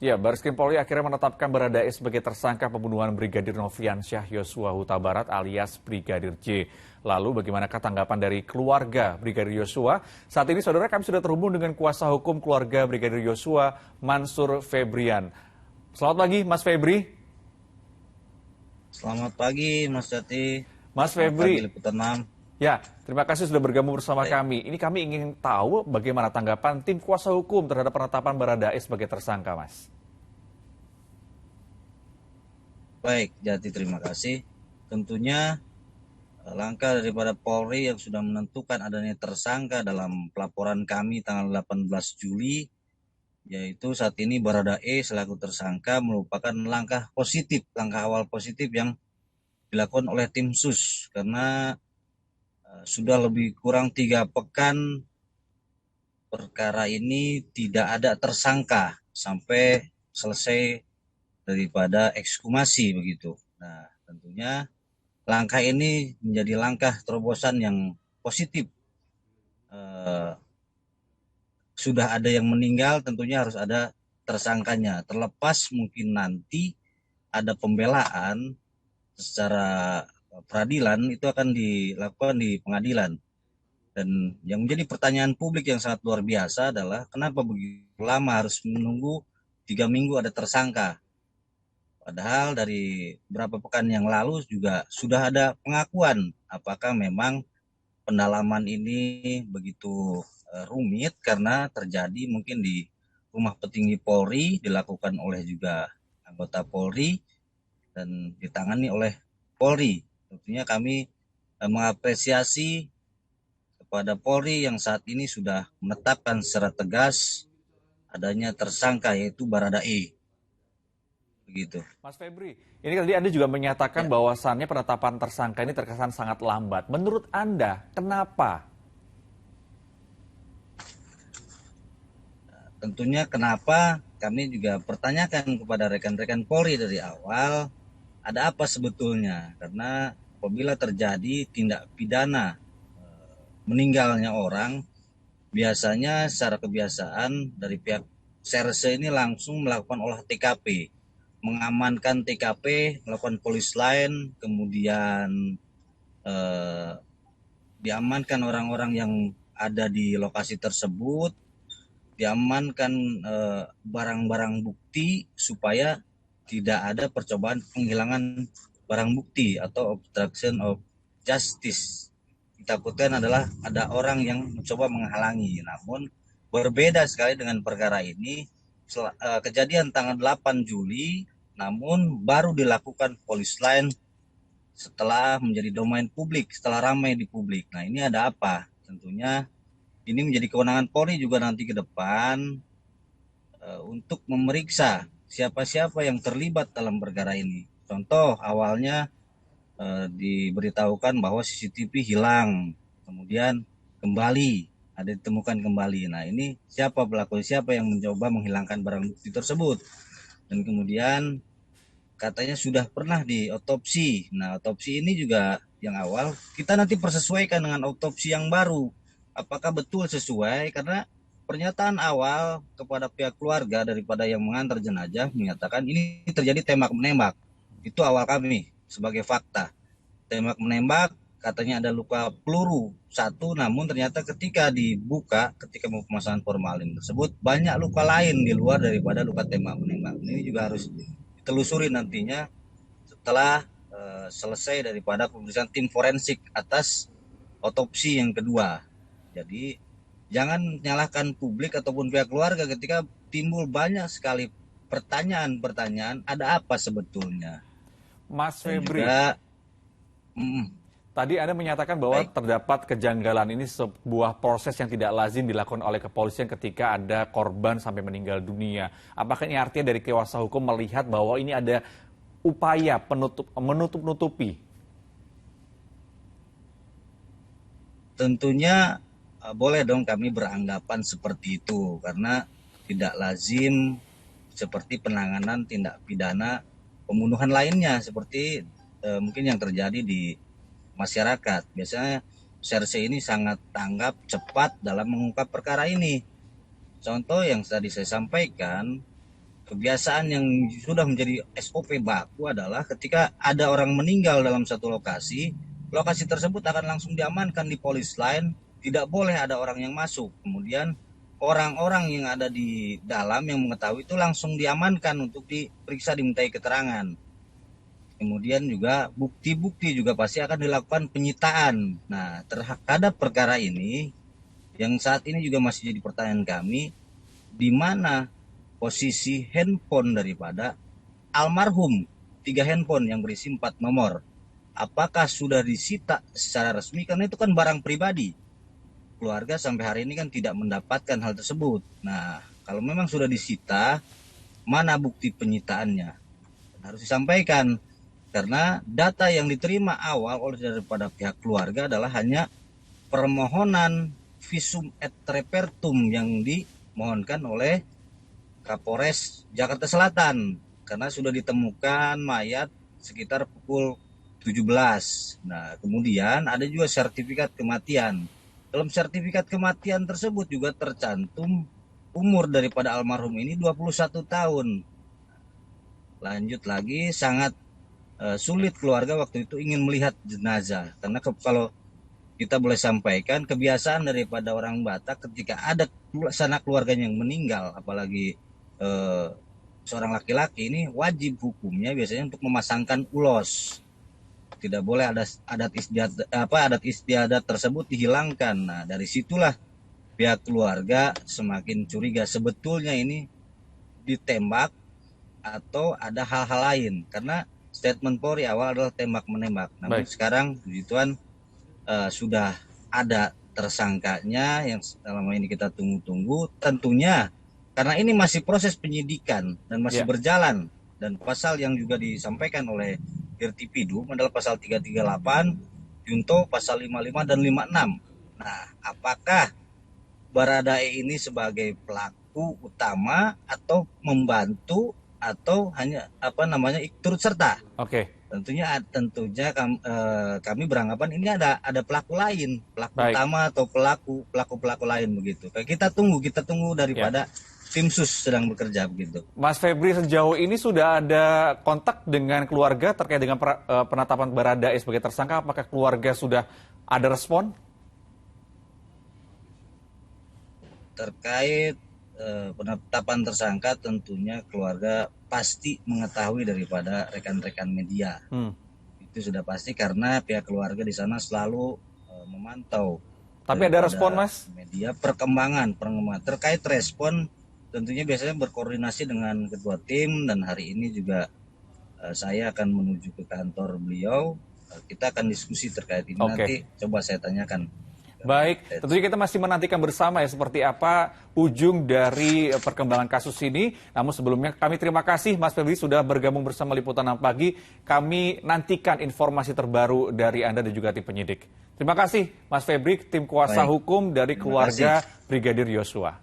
Ya, Bareskrim Polri akhirnya menetapkan Baradae sebagai tersangka pembunuhan Brigadir Nofriansyah Yosua Huta Barat alias Brigadir J. Lalu bagaimanakah tanggapan dari keluarga Brigadir Yosua? Saat ini saudara kami sudah terhubung dengan kuasa hukum keluarga Brigadir Yosua, Mansur Febrian. Selamat pagi Mas Febri. Selamat pagi Mas Jati. Mas Selamat pagi Febri, Liputan 6. ya terima kasih sudah bergabung bersama Baik, kami. Ini kami ingin tahu bagaimana tanggapan tim kuasa hukum terhadap penetapan Baradae sebagai tersangka, Mas. baik Jati, terima kasih. Tentunya langkah daripada Polri yang sudah menentukan adanya tersangka dalam pelaporan kami tanggal 18 Juli, yaitu saat ini Baradae selaku tersangka merupakan langkah positif, langkah awal positif yang dilakukan oleh tim SUS karena sudah lebih kurang 3 pekan perkara ini tidak ada tersangka sampai selesai daripada ekshumasi begitu. Nah, tentunya langkah ini menjadi langkah terobosan yang positif. Sudah ada yang meninggal, tentunya harus ada tersangkanya. Terlepas mungkin nanti ada pembelaan secara peradilan, itu akan dilakukan di pengadilan. Dan yang menjadi pertanyaan publik yang sangat luar biasa adalah kenapa begitu lama harus menunggu 3 minggu ada tersangka. Padahal dari beberapa pekan yang lalu juga sudah ada pengakuan apakah memang pendalaman ini begitu rumit karena terjadi mungkin di rumah petinggi Polri, dilakukan oleh juga anggota Polri dan ditangani oleh Polri. Tentunya kami mengapresiasi kepada Polri yang saat ini sudah menetapkan secara tegas adanya tersangka yaitu Baradae. Begitu. Mas Febri, ini tadi Anda juga menyatakan Ya, bahwasannya penetapan tersangka ini terkesan sangat lambat. Menurut Anda, kenapa? tentunya kenapa kami juga pertanyakan kepada rekan-rekan Polri dari awal, ada apa sebetulnya? Karena apabila terjadi tindak pidana meninggalnya orang, biasanya secara kebiasaan dari pihak Serse ini langsung melakukan olah TKP, mengamankan TKP, melakukan polis lain, kemudian eh, diamankan orang-orang yang ada di lokasi tersebut, diamankan barang-barang bukti supaya tidak ada percobaan penghilangan barang bukti atau obstruction of justice. Ditakutkan adalah ada orang yang mencoba menghalangi. Namun berbeda sekali dengan perkara ini. Kejadian tanggal 8 Juli, namun baru dilakukan polis lain setelah menjadi domain publik, setelah ramai di publik. Nah, ini ada apa? Tentunya ini menjadi kewenangan Polri juga nanti ke depan untuk memeriksa siapa-siapa yang terlibat dalam perkara ini. Contoh awalnya diberitahukan bahwa CCTV hilang, kemudian kembali, ada ditemukan kembali. Nah, ini siapa pelaku, siapa yang mencoba menghilangkan barang bukti tersebut. Dan kemudian katanya sudah pernah diotopsi. Nah, otopsi ini juga yang awal kita nanti persesuaikan dengan otopsi yang baru. Apakah betul sesuai? Karena pernyataan awal kepada pihak keluarga daripada yang mengantar jenazah menyatakan ini terjadi tembak menembak. Itu awal kami sebagai fakta. Tembak menembak, katanya ada luka peluru satu, namun ternyata ketika dibuka, ketika mau pemasangan formalin tersebut, banyak luka lain di luar daripada luka tembak menembak. Ini juga harus ditelusuri nantinya setelah selesai daripada pemeriksaan tim forensik atas otopsi yang kedua. Jadi jangan nyalahkan publik ataupun pihak keluarga ketika timbul banyak sekali pertanyaan-pertanyaan ada apa sebetulnya. Mas Dan Febri, juga mm, tadi Anda menyatakan bahwa baik, terdapat kejanggalan ini sebuah proses yang tidak lazim dilakukan oleh kepolisian ketika ada korban sampai meninggal dunia. Apakah ini artinya dari kuasa hukum melihat bahwa ini ada upaya menutup-nutupi? tentunya boleh dong kami beranggapan seperti itu karena tidak lazim seperti penanganan tindak pidana pembunuhan lainnya seperti mungkin yang terjadi di masyarakat. Biasanya Serse ini sangat tanggap cepat dalam mengungkap perkara ini. Contoh yang tadi saya sampaikan, kebiasaan yang sudah menjadi SOP baku adalah ketika ada orang meninggal dalam satu lokasi, lokasi tersebut akan langsung diamankan di polis line, tidak boleh ada orang yang masuk. Kemudian orang-orang yang ada di dalam yang mengetahui itu langsung diamankan untuk diperiksa, dimintai keterangan. Kemudian juga bukti-bukti juga pasti akan dilakukan penyitaan. Nah, terhadap perkara ini, yang saat ini juga masih jadi pertanyaan kami, di mana posisi handphone daripada almarhum, 3 handphone yang berisi 4 nomor. Apakah sudah disita secara resmi? Karena itu kan barang pribadi. Keluarga sampai hari ini kan tidak mendapatkan hal tersebut. Nah, kalau memang sudah disita, mana bukti penyitaannya? Harus disampaikan. Karena data yang diterima awal oleh daripada pihak keluarga adalah hanya permohonan visum et repertum yang dimohonkan oleh Kapolres Jakarta Selatan. Karena sudah ditemukan mayat sekitar pukul 17. Nah, kemudian ada juga sertifikat kematian. Dalam sertifikat kematian tersebut juga tercantum umur daripada almarhum ini 21 tahun. Lanjut lagi, sangat sulit keluarga waktu itu ingin melihat jenazah. Karena kalau kita boleh sampaikan, kebiasaan daripada orang Batak ketika ada sanak keluarganya yang meninggal, apalagi seorang laki-laki, ini wajib hukumnya biasanya untuk memasangkan ulos. Tidak boleh ada adat istiadat tersebut dihilangkan. Nah, dari situlah pihak keluarga semakin curiga sebetulnya ini ditembak atau ada hal-hal lain. Karena statement Polri awal adalah tembak menembak. Namun sekarang puji Tuhan sudah ada tersangkanya yang selama ini kita tunggu-tunggu. Tentunya karena ini masih proses penyidikan dan masih berjalan, dan pasal yang juga disampaikan oleh Dirtipidum adalah pasal 338, Junto pasal 55 dan 56. Nah, apakah Baradae ini sebagai pelaku utama atau membantu atau hanya turut serta? Oke. Tentunya kami beranggapan ini ada pelaku lain, pelaku utama atau pelaku lain begitu. Kita tunggu daripada tim sus sedang bekerja begitu. Mas Febri, sejauh ini sudah ada kontak dengan keluarga terkait dengan penetapan Baradae sebagai tersangka? Apakah keluarga sudah ada respon? Terkait penetapan tersangka, tentunya keluarga pasti mengetahui daripada rekan-rekan media. Itu sudah pasti karena pihak keluarga di sana selalu memantau. Tapi ada respon, Mas? Media perkembangan terkait respon. Tentunya biasanya berkoordinasi dengan ketua tim, dan hari ini juga saya akan menuju ke kantor beliau. Kita akan diskusi terkait ini. Nanti coba saya tanyakan. Baik, tentunya kita masih menantikan bersama ya seperti apa ujung dari perkembangan kasus ini. Namun sebelumnya kami terima kasih Mas Febri sudah bergabung bersama Liputan 6 Pagi. Kami nantikan informasi terbaru dari Anda dan juga tim penyidik. Terima kasih Mas Febri, tim kuasa hukum dari keluarga Brigadir Yosua.